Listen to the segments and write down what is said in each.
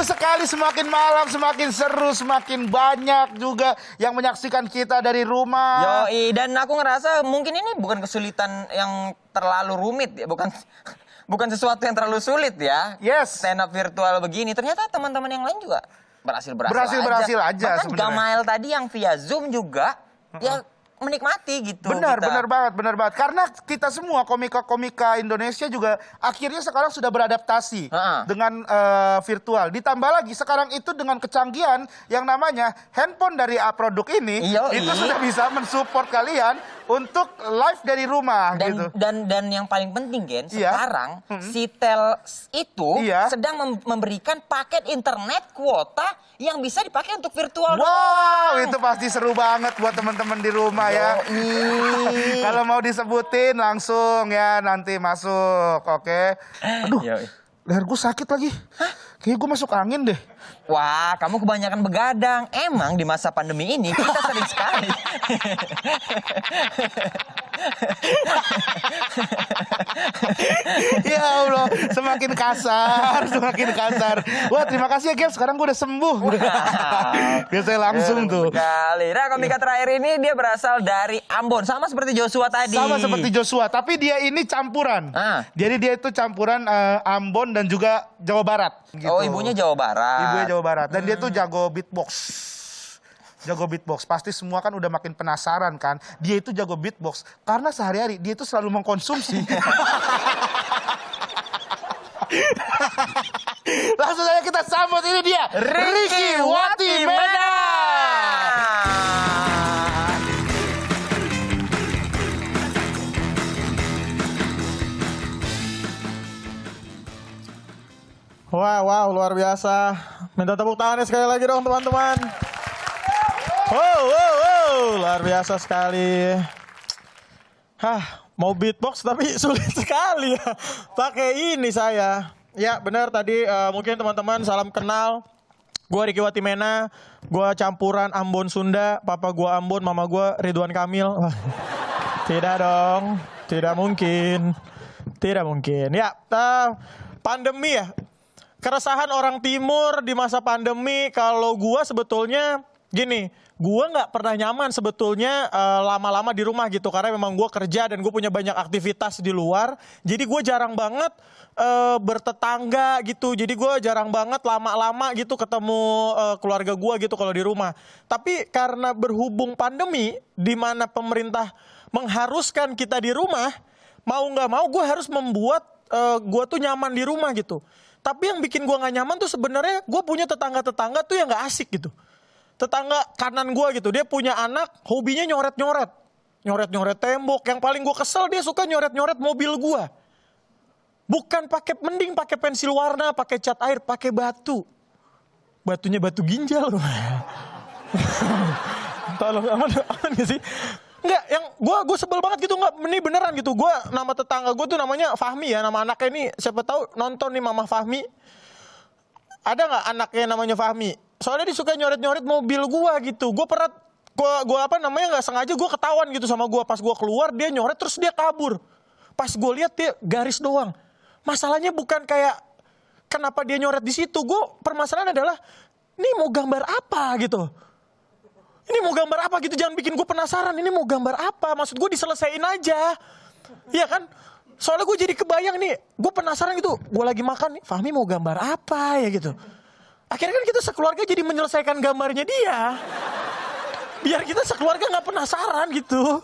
Seru sekali, semakin malam semakin seru, semakin banyak juga yang menyaksikan kita dari rumah. Yoi, dan aku ngerasa mungkin ini bukan kesulitan yang terlalu rumit ya, bukan sesuatu yang terlalu sulit ya. Yes. Stand up virtual begini, ternyata teman-teman yang lain juga berhasil Berhasil aja Bahkan sebenarnya. Gamail tadi yang via Zoom juga ya menikmati gitu. Benar kita. benar banget. Karena kita semua komika-komika Indonesia juga akhirnya sekarang sudah beradaptasi dengan virtual. Ditambah lagi sekarang itu dengan kecanggihan yang namanya handphone dari produk ini, itu sudah bisa mensupport kalian untuk live dari rumah gitu. Dan yang paling penting Gen, sekarang si Tel itu sedang memberikan paket internet kuota yang bisa dipakai untuk virtual. Wow, itu pasti seru banget buat teman-teman di rumah ya. Kalau mau disebutin langsung ya nanti masuk, oke? Aduh, leher gue sakit lagi. Kayaknya gue masuk angin deh. Wah, kamu kebanyakan begadang. Emang di masa pandemi ini kita sering sekali. Ya Allah, semakin kasar. Wah, terima kasih ya Gem, sekarang gue udah sembuh. Biasanya langsung tuh. Kali. Nah, komika terakhir ini dia berasal dari Ambon, sama seperti Joshua tadi. Sama seperti Joshua, tapi dia ini campuran. Jadi dia itu campuran Ambon dan juga Jawa Barat. Gitu. Oh, ibunya Jawa Barat. Ibunya Jawa Barat. Dan dia tuh jago beatbox. Pasti semua kan udah makin penasaran kan. Dia itu jago beatbox karena sehari-hari dia itu selalu mengkonsumsi. Langsung saja kita sambut, ini dia Ricky Wati Medan. Wow, luar biasa. Minta tepuk tangannya sekali lagi dong teman-teman. Wow, luar biasa sekali. Mau beatbox tapi sulit sekali ya. Pakai ini saya. Ya benar tadi mungkin teman-teman salam kenal. Gue Ricky Watimena. Gue campuran Ambon Sunda. Papa gue Ambon, mama gue Ridwan Kamil. Tidak dong, tidak mungkin. Ya, pandemi ya. Keresahan orang timur di masa pandemi, kalau gue sebetulnya gini, gue nggak pernah nyaman sebetulnya lama-lama di rumah gitu, karena memang gue kerja dan gue punya banyak aktivitas di luar, jadi gue jarang banget bertetangga gitu, jadi gue jarang banget lama-lama gitu ketemu keluarga gue gitu kalau di rumah. Tapi karena berhubung pandemi, di mana pemerintah mengharuskan kita di rumah, mau nggak mau gue harus membuat gue tuh nyaman di rumah gitu. Tapi yang bikin gue gak nyaman tuh sebenarnya gue punya tetangga-tetangga tuh yang gak asik gitu. Tetangga kanan gue gitu, dia punya anak, hobinya nyoret-nyoret. Nyoret-nyoret tembok, yang paling gue kesel dia suka nyoret-nyoret mobil gue. Bukan mending pakai pensil warna, pakai cat air, pakai batu. Batunya batu ginjal. Tolong aman gak sih? Enggak, yang gue sebel banget gitu, enggak, ini beneran gitu. Gue, nama tetangga gue tuh namanya Fahmi ya, nama anaknya ini siapa tahu nonton nih Mama Fahmi. Ada nggak anaknya namanya Fahmi? Soalnya dia suka nyoret-nyoret mobil gue gitu. Gue nggak sengaja gue ketahuan gitu sama gue. Pas gue keluar dia nyoret terus dia kabur. Pas gue lihat dia garis doang. Masalahnya bukan kayak kenapa dia nyoret di situ. Permasalahan adalah ini mau gambar apa gitu. Ini mau gambar apa gitu, jangan bikin gue penasaran. Ini mau gambar apa, maksud gue diselesain aja. Iya kan? Soalnya gue jadi kebayang nih, gue penasaran gitu. Gue lagi makan nih, Fahmi mau gambar apa ya gitu. Akhirnya kan kita sekeluarga jadi menyelesaikan gambarnya dia. Biar kita sekeluarga gak penasaran gitu.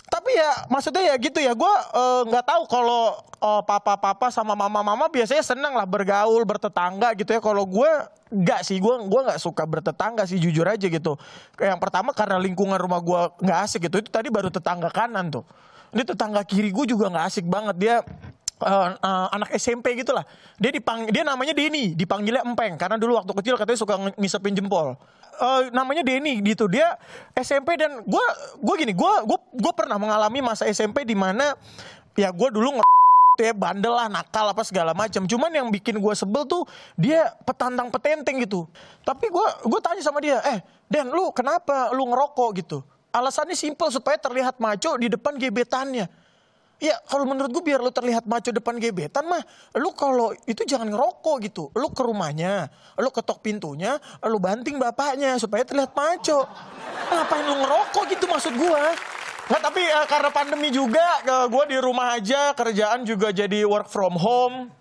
Tapi ya maksudnya ya gitu ya, gue gak tahu kalau papa-papa sama mama-mama biasanya senang lah bergaul, bertetangga gitu ya. Kalau gue enggak sih, gue nggak suka bertetangga sih, jujur aja gitu. Yang pertama karena lingkungan rumah gue nggak asik gitu. Itu tadi baru tetangga kanan tuh. Ini tetangga kiri gue juga nggak asik banget. Dia anak SMP gitulah. Dia namanya Denny, dipanggilnya Empeng karena dulu waktu kecil katanya suka ngisepin jempol. Namanya Denny gitu. Dia SMP dan gue pernah mengalami masa SMP di mana ya gue dulu ya bandel lah, nakal apa segala macam. Cuman yang bikin gue sebel tuh dia petantang petenteng gitu. Tapi gue tanya sama dia, Den lu kenapa lu ngerokok gitu? Alasannya simpel supaya terlihat maco di depan gebetannya. Ya kalau menurut gue biar lu terlihat maco depan gebetan mah, lu kalau itu jangan ngerokok gitu. Lu ke rumahnya, lu ketok pintunya, lu banting bapaknya supaya terlihat maco. Ngapain lu ngerokok gitu maksud gue. Nggak, tapi karena pandemi juga, gue di rumah aja, kerjaan juga jadi work from home.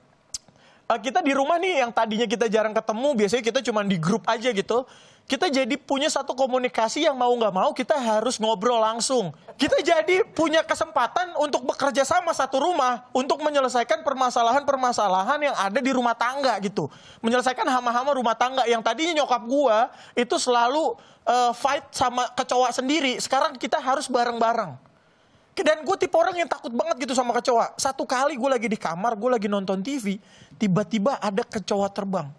Kita di rumah nih yang tadinya kita jarang ketemu, biasanya kita cuma di grup aja gitu. Kita jadi punya satu komunikasi yang mau nggak mau kita harus ngobrol langsung. Kita jadi punya kesempatan untuk bekerja sama satu rumah untuk menyelesaikan permasalahan-permasalahan yang ada di rumah tangga gitu. Menyelesaikan hama-hama rumah tangga yang tadinya nyokap gua itu selalu fight sama kecoa sendiri. Sekarang kita harus bareng-bareng. Dan gue tipe orang yang takut banget gitu sama kecoa. Satu kali gue lagi di kamar, gue lagi nonton TV, tiba-tiba ada kecoa terbang.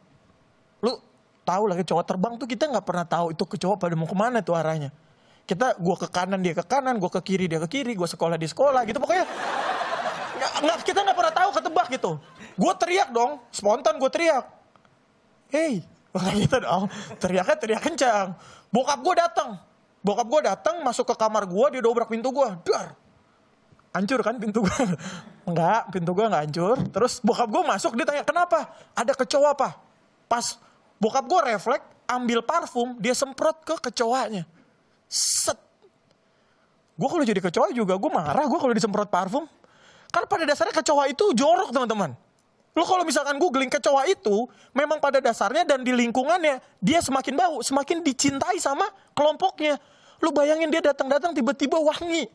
Lu tahu lah kecoa terbang tuh kita nggak pernah tahu itu kecoa pada mau kemana tuh arahnya. Gue ke kanan, dia ke kanan, gue ke kiri, dia ke kiri, gue sekolah di sekolah gitu. Pokoknya kita nggak pernah tahu, ketebak gitu. Gue teriak dong, spontan gue teriak. Hey, gitu dong. Teriaknya teriak kencang. Bokap gue datang masuk ke kamar gue, dia dobrak pintu gue. Dar. Hancur kan pintu gue? Enggak, pintu gue nggak hancur. Terus bokap gue masuk, dia tanya, kenapa? Ada kecoa apa? Pas bokap gue refleks, ambil parfum, dia semprot ke kecoanya. Set. Gue kalau jadi kecoa juga, gue marah gue kalau disemprot parfum. Karena pada dasarnya kecoa itu jorok teman-teman. Lo kalau misalkan googling kecoa itu, memang pada dasarnya dan di lingkungannya, dia semakin bau, semakin dicintai sama kelompoknya. Lo bayangin dia datang-datang tiba-tiba wangi.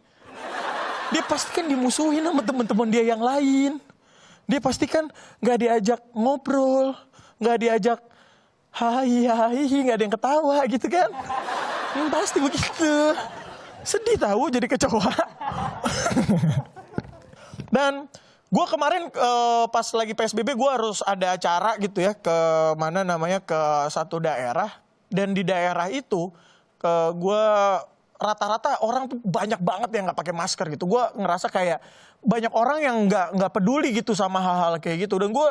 Dia pasti kan dimusuhin sama teman-teman dia yang lain. Dia pasti kan gak diajak ngobrol, gak diajak hai, gak ada yang ketawa gitu kan. Pasti begitu. Sedih tahu jadi kecoa. Dan gue kemarin pas lagi PSBB gue harus ada acara gitu ya ke satu daerah, dan di daerah itu gue rata-rata orang tuh banyak banget yang nggak pakai masker gitu. Gue ngerasa kayak banyak orang yang nggak peduli gitu sama hal-hal kayak gitu, dan gue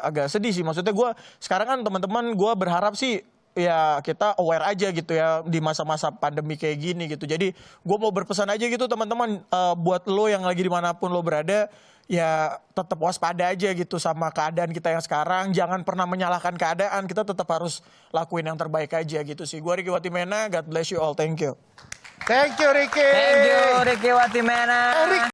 agak sedih sih. Maksudnya gue sekarang kan teman-teman gue berharap sih ya kita aware aja gitu ya di masa-masa pandemi kayak gini gitu. Jadi gue mau berpesan aja gitu teman-teman, buat lo yang lagi dimanapun lo berada, ya tetap waspada aja gitu sama keadaan kita yang sekarang. Jangan pernah menyalahkan keadaan, kita tetap harus lakuin yang terbaik aja gitu sih. Gue Ricky Watimena, God bless you all, thank you. Thank you Ricky. Thank you Ricky Watimena.